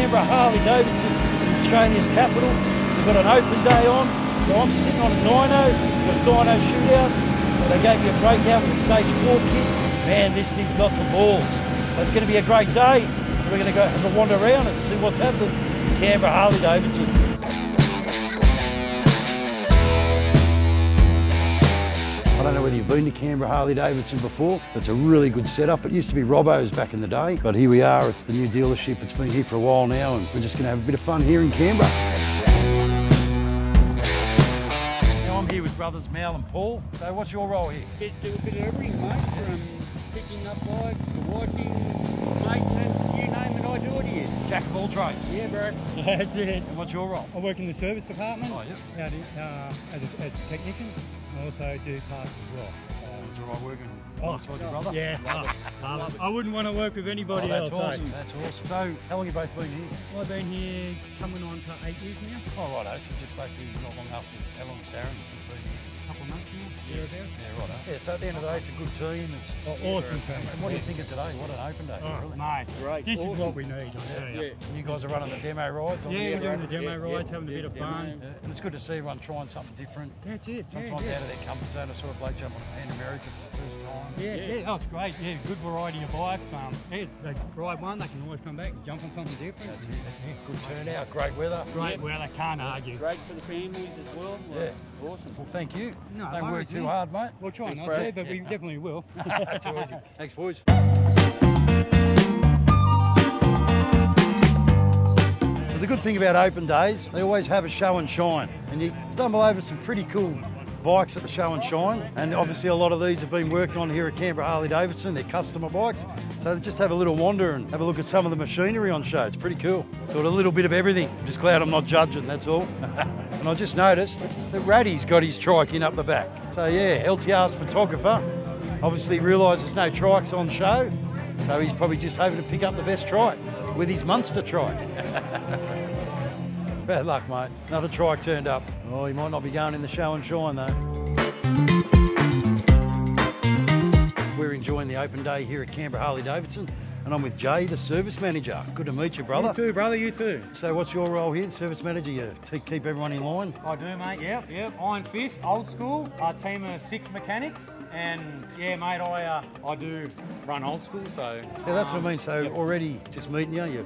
Canberra Harley Davidson, Australia's capital. We've got an open day on, so I'm sitting on a dyno. We've got a dyno shootout. So they gave me a breakout with a stage 4 kit. Man, this thing's got some balls. So it's going to be a great day. So we're going to go have a wander around and see what's happening in Canberra Harley Davidson. I don't know whether you've been to Canberra Harley Davidson before. It's a really good setup. It used to be Robbo's back in the day, but here we are. It's the new dealership. It's been here for a while now, and we're just going to have a bit of fun here in Canberra. Now I'm here with brothers Mal and Paul. So what's your role here? Do a bit of everything, mate, from picking up bikes to washing, maintenance, you name it, I do it here. Jack of all trades. Yeah, bro. That's it. And what's your role? I work in the service department. Oh, yeah. As a technician. I also do parts as well. It's all right working alongside your brother? Yeah, love it. I wouldn't want to work with anybody else. That's awesome, that's awesome. So, how long have you both been here? I've been here coming on to 8 years now. Oh, righto, so just basically not long after, how long has Darren been here? A couple of months now, thereabouts. Yeah, righto. Yeah, so at the end of the day, it's a good team. It's awesome team. And what do you think of today? What an open day, really. Mate, great. This is what we need, I tell you. And you guys are running the demo rides? Yeah, we're doing the demo rides, having a bit of fun. Yeah. And it's good to see everyone trying something different. That's it. Sometimes out of their comfort zone. I saw a bloke jump on a Pan America for the first time. Yeah. Oh, it's great. Yeah, good variety of bikes. They ride one, they can always come back and jump on something different. That's it. Yeah. Good turnout, great weather. Great weather, can't argue. Great for the families as well. Yeah. Awesome. Well, thank you. No, don't work too hard, mate. We'll try not to, but we definitely will. Too easy. Thanks, boys. So the good thing about open days, they always have a show and shine, and you stumble over some pretty cool bikes at the show and shine, and obviously a lot of these have been worked on here at Canberra Harley Davidson. They're customer bikes, so just have a little wander and have a look at some of the machinery on show. It's pretty cool. Sort of a little bit of everything. I'm just glad I'm not judging, that's all. And I just noticed that Ratty's got his trike in up the back. So yeah, LTR's photographer obviously realised there's no trikes on show, so he's probably just hoping to pick up the best trike with his Munster trike. Bad luck, mate. Another trike turned up. Oh, he might not be going in the show and shine, though. We're enjoying the open day here at Canberra Harley Davidson, and I'm with Jay, the service manager. Good to meet you, brother. You too, brother, you too. So what's your role here, service manager? You keep everyone in line? I do, mate, yep. Iron Fist, old school. A team of 6 mechanics. And yeah, mate, I do run old school, so... Yeah, that's what I mean. So already just meeting you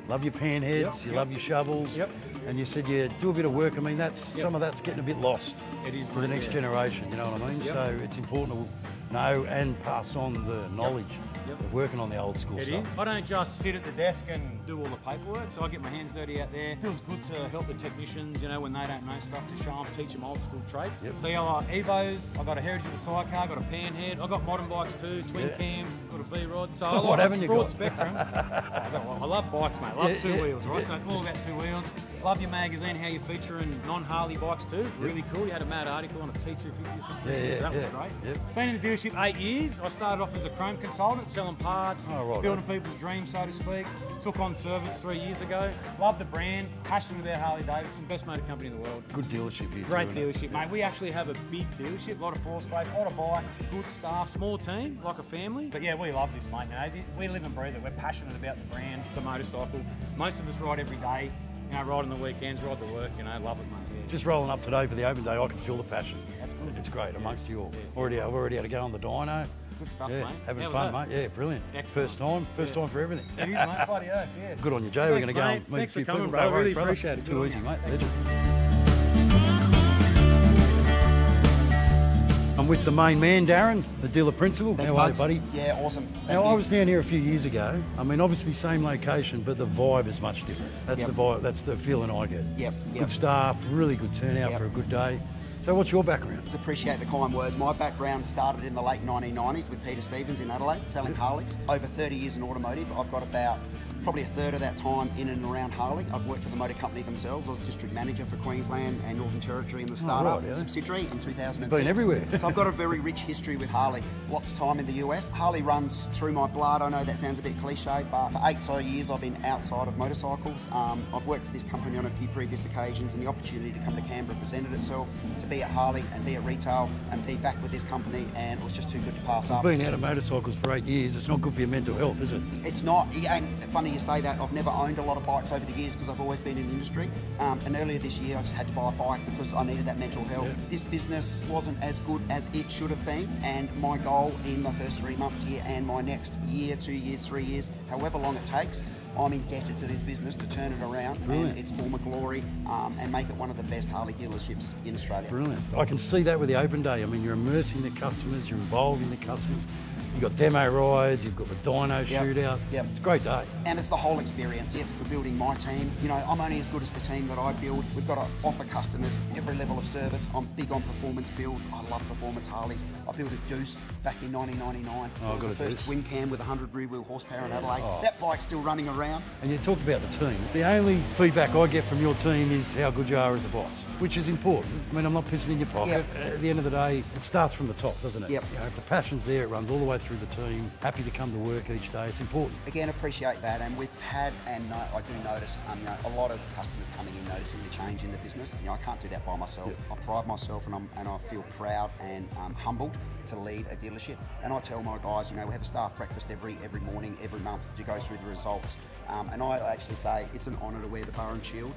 love your pan heads, you love your shovels. Yep. And you said you do a bit of work. I mean, some of that's getting a bit lost to the next generation, you know what I mean? So it's important to know and pass on the knowledge of working on the old school stuff. It is. I don't just sit at the desk and do all the paperwork, so I get my hands dirty out there. It feels good to help the technicians, you know, when they don't know stuff, to show them, teach them old school traits. So yeah, like Evos, I've got a Heritage of the Sidecar, I've got a pan head, I've got modern bikes too, twin cams, got a V-rod. So What haven't you got? Spectrum. I love bikes, mate. I love two wheels, right? So it's all about 2 wheels. Love your magazine, how you're featuring non-Harley bikes too. Really cool. You had a mad article on a T250 or something. That was great. Been in the dealership 8 years. I started off as a chrome consultant, selling parts, building people's dreams, so to speak. Took on service 3 years ago. Love the brand, passionate about Harley Davidson, best motor company in the world. Good dealership here. Great dealership, mate. We actually have a big dealership, a lot of floor space, a lot of bikes, good staff, small team, like a family. But yeah, we love this, mate. You know, we live and breathe it. We're passionate about the brand, the motorcycle. Most of us ride every day. You know, ride on the weekends, ride to work, you know, love it, mate. Yeah. Just rolling up today for the open day, I can feel the passion. That's good. It's great amongst you all. I've already had to go on the dyno. Good stuff, mate. Having fun, mate. Yeah, brilliant. Excellent. First time for everything. It is, mate. Bloody earth, yeah. Good on you, Jay. We're going to go and meet a few people. Bro. Really appreciate it. Too easy, mate. Legend. I'm with the main man, Darren, the dealer principal. Thanks, How are you, buddy? Yeah, awesome. Now, I was down here a few years ago. I mean, obviously same location, but the vibe is much different. That's the vibe. That's the feeling I get. Good staff, really good turnout for a good day. So what's your background? Just appreciate the kind words. My background started in the late 1990s with Peter Stevens in Adelaide, selling Harleys. Over 30 years in automotive. I've got about probably a third of that time in and around Harley. I've worked for the motor company themselves. I was district manager for Queensland and Northern Territory in the startup subsidiary in 2006. Been everywhere. So I've got a very rich history with Harley. Lots of time in the US. Harley runs through my blood. I know that sounds a bit cliche, but for 8 so years I've been outside of motorcycles. I've worked for this company on a few previous occasions, and the opportunity to come to Canberra presented itself to be at Harley and be at retail and be back with this company, and it was just too good to pass up. Being out of motorcycles for 8 years, it's not good for your mental health, is it? It's not. And funny you say that, I've never owned a lot of bikes over the years because I've always been in the industry. And earlier this year, I just had to buy a bike because I needed that mental health. This business wasn't as good as it should have been, and my goal in my first 3 months here and my next year, 2 years, 3 years, however long it takes, I'm indebted to this business to turn it around and its former glory and make it one of the best Harley dealerships in Australia. Brilliant. I can see that with the open day. I mean, you're immersing the customers, you're involving the customers. You've got demo rides, you've got the dyno shootout. Yep. It's a great day. And it's the whole experience. It's for building my team. You know, I'm only as good as the team that I build. We've got to offer customers every level of service. I'm big on performance builds. I love performance Harleys. I built a Deuce back in 1999. Oh, it was the first twin cam with 100 rear wheel horsepower in Adelaide. That bike's still running around. And you talked about the team. The only feedback I get from your team is how good you are as a boss, which is important. I mean, I'm not pissing in your pocket. At the end of the day, it starts from the top, doesn't it? Yep. You know, if the passion's there, it runs all the way through the team. Happy to come to work each day. It's important. Again, appreciate that, and we've had, and I do notice, you know, a lot of customers coming in noticing the change in the business. You know, I can't do that by myself. I pride myself, and I feel proud and humbled to lead a dealership. And I tell my guys, you know, we have a staff breakfast every morning, every month to go through the results. And I actually say it's an honour to wear the Burren Shield,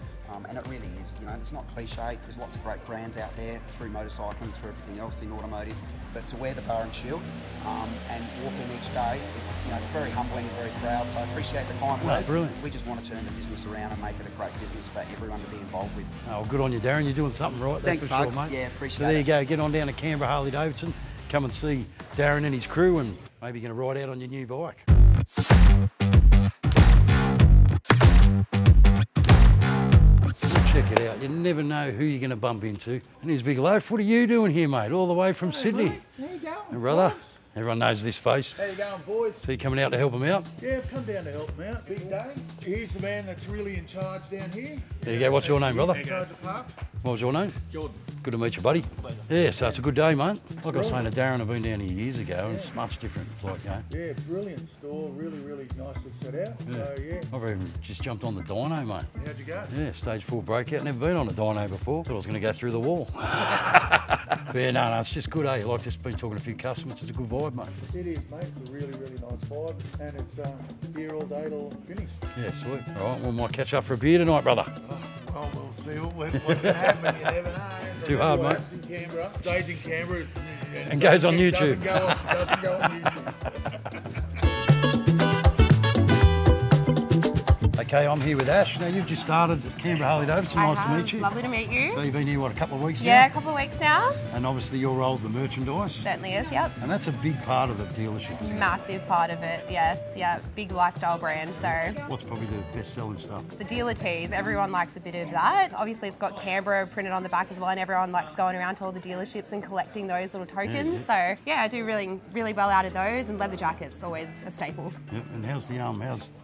and it really is. You know, it's not cliche. There's lots of great brands out there through motorcycling, through everything else in automotive. But to wear the Burren Shield and walk in each day, it's, you know, it's very humbling and very proud. So I appreciate the kind words. Brilliant. We just want to turn the business around and make it a great business for everyone to be involved with. Oh, good on you, Darren. You're doing something right. Thanks, that's for Bugs. sure, mate. Yeah, appreciate So there you it. go. Get on down to Canberra Harley Davidson. Come and see Darren and his crew, and maybe you're going to ride out on your new bike. Check it out. You never know who you're going to bump into. And here's Big Loaf. What are you doing here, mate? All the way from Sydney. Mate. How you going? And brother, boys? everyone knows this face. How you going, boys? So you coming out to help him out? Yeah, I've come down to help them out. Big day. He's the man that's really in charge down here. There you go. What's your name, brother? In charge of parks. What was your name? Jordan. Good to meet you, buddy. Yeah, so it's a good day, mate. Like I was saying to Darren, I've been down here years ago, and it's much different. It's like, you know, Yeah, brilliant store. Really, really nicely set out. So, yeah. I've even just jumped on the dyno, mate. How'd you go? Yeah, stage 4 breakout. Never been on a dyno before. Thought I was going to go through the wall. But yeah, no, it's just good, eh? Like, just been talking to a few customers. It's a good vibe, mate. It is, mate. It's a really, really nice vibe. And it's here all day till finish. Yeah, sweet. All right, we might catch up for a beer tonight, brother. Well, we'll see what's going to happen. You never know. Too hard, mate. In Canberra. Stays in Canberra. And goes on YouTube. Doesn't go on YouTube. Okay, I'm here with Ash. Now, you've just started at Canberra Harley Davidson. Nice to meet you. Lovely to meet you. So you've been here, what, a couple of weeks now? Yeah, a couple of weeks now. And obviously your role's the merchandise. Certainly is, yep. And that's a big part of the dealership, isn't it? Massive part of it, yes, yeah. Big lifestyle brand, so. What's probably the best-selling stuff? The dealer tees, everyone likes a bit of that. Obviously it's got Canberra printed on the back as well, and everyone likes going around to all the dealerships and collecting those little tokens. So yeah, I do really, really well out of those, and leather jackets, always a staple. Yep. And how's the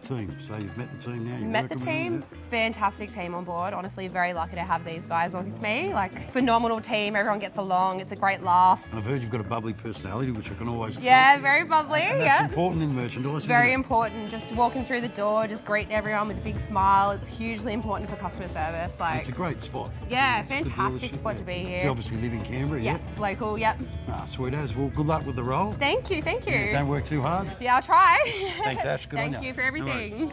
team? So you've met the team now? You're Met the working with them, team, fantastic team on board. Honestly, very lucky to have these guys on with me. Like, phenomenal team, everyone gets along, it's a great laugh. And I've heard you've got a bubbly personality, which I can always tell. Yeah, very bubbly, And that's yeah. important in merchandise, Very isn't it? important, just walking through the door, just greeting everyone with a big smile. It's hugely important for customer service. Like, It's a great spot. yeah, It's the fantastic dealership, spot to be So you here. obviously live in Canberra, Yes, yeah? local, yep. Ah, sweet as. Well, good luck with the role. Thank you, thank you. Don't work too hard. Yeah, I'll try. Thanks, Ash. Good on Thank ya. you for No worries. everything.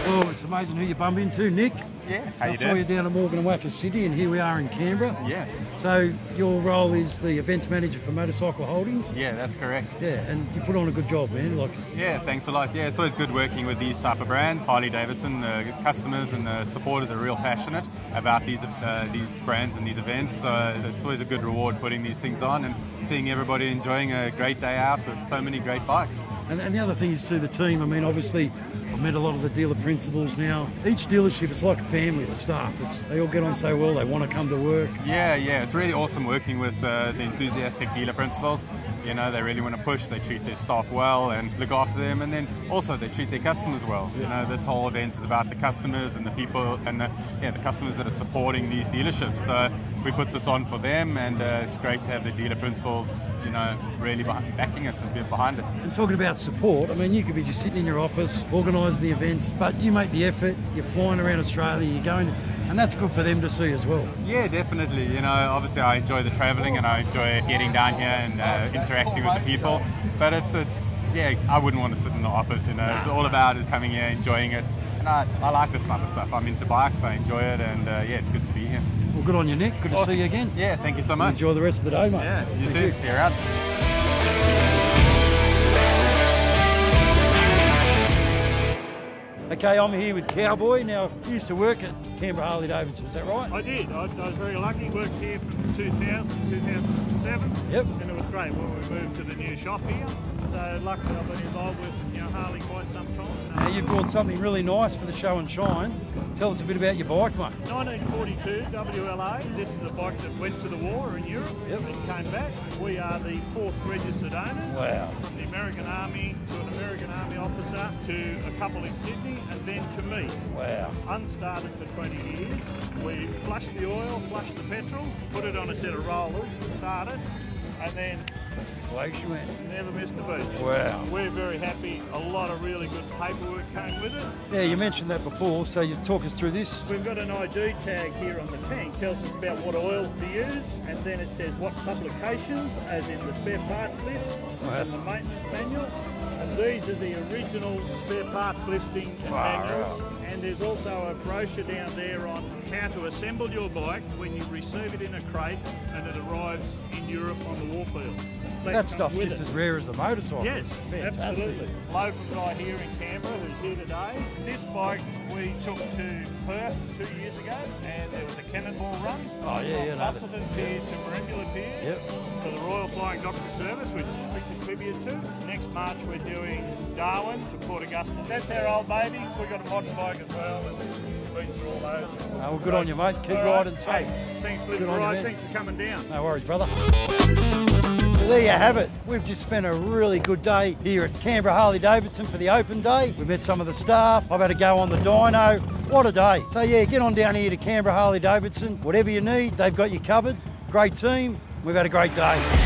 Oh, it's amazing who you bump into, Nick. Yeah, how I you saw doing? you down at Morgan and Wacker City, and here we are in Canberra. Yeah, So your role is the events manager for Motorcycle Holdings. yeah, that's correct. Yeah, and you put on a good job, man. Like, Yeah, thanks a lot. Yeah, it's always good working with these type of brands. Harley Davidson, the customers and the supporters are real passionate about these brands and these events. So it's always a good reward putting these things on and seeing everybody enjoying a great day out with so many great bikes. and the other thing is too, the team. I mean, obviously, I've met a lot of the dealer principals now. Each dealership, it's like a family. The staff, they all get on so well. They want to come to work. Yeah, it's really awesome working with the enthusiastic dealer principals. You know, they really want to push, they treat their staff well and look after them, and then also they treat their customers well. You know, this whole event is about the customers and the people and the customers that are supporting these dealerships. So we put this on for them, and it's great to have the dealer principals, you know, really backing it and be behind it. And talking about support, I mean, you could be just sitting in your office, organising the events, but you make the effort. You're flying around Australia. You're going And that's good for them to see as well. Yeah, definitely. You know, obviously I enjoy the traveling and I enjoy getting down here and interacting with the people. But it's yeah, I wouldn't want to sit in the office, you know. It's all about coming here, enjoying it. And I like this type of stuff. I'm into bikes, I enjoy it, and yeah, it's good to be here. Well, good on you, Nick. Good to see you again. Yeah, thank you so much. Enjoy the rest of the day, mate. Yeah, you Thank too. See you around. Okay, I'm here with Cowboy. Now, you used to work at Canberra Harley Davidson, is that right? I did. I was very lucky. Worked here from 2000 to 2007. Yep. And it was great when we moved to the new shop here. So luckily I've been involved with Harley quite some time. Now, you brought something really nice for the show and shine. Tell us a bit about your bike, mate. 1942 WLA. This is a bike that went to the war in Europe and came back. We are the 4th registered owners. Wow. From the American Army to an American Army officer to a couple in Sydney and then to me. Wow. Unstarted for 20 years. We flushed the oil, flushed the petrol, put it on a set of rollers, started, and then never missed a beat. Wow. We're very happy. A lot of really good paperwork came with it. Yeah, you mentioned that before, so you talk us through this. We've got an ID tag here on the tank. Tells us about what oils to use, and then it says what publications, as in the spare parts list and the maintenance manual. And these are the original spare parts listing and manuals. And there's also a brochure down there on how to assemble your bike when you receive it in a crate and it arrives in Europe on the warfields. That stuff's just as rare as the motorcycle. Yes, Fantastic. absolutely. Local guy here in Canberra who's here today. This bike we took to Perth 2 years ago, and there was a cannonball run. Oh yeah, from Busselton Pier to Merimbula Pier. Yep. For the Royal Flying Doctor Service, which we contribute to. Next March we're doing Darwin to Port Augusta. That's our old baby. We've got a modern bike as well, and we've been through all those. Well, good on you, mate. Keep riding safe. Hey, thanks for the Good on you, ride. man. Thanks for coming down. No worries, brother. So there you have it. We've just spent a really good day here at Canberra Harley Davidson for the open day. We met some of the staff. I've had to go on the dyno. What a day. So yeah, get on down here to Canberra Harley Davidson. Whatever you need, they've got you covered. Great team. We've had a great day.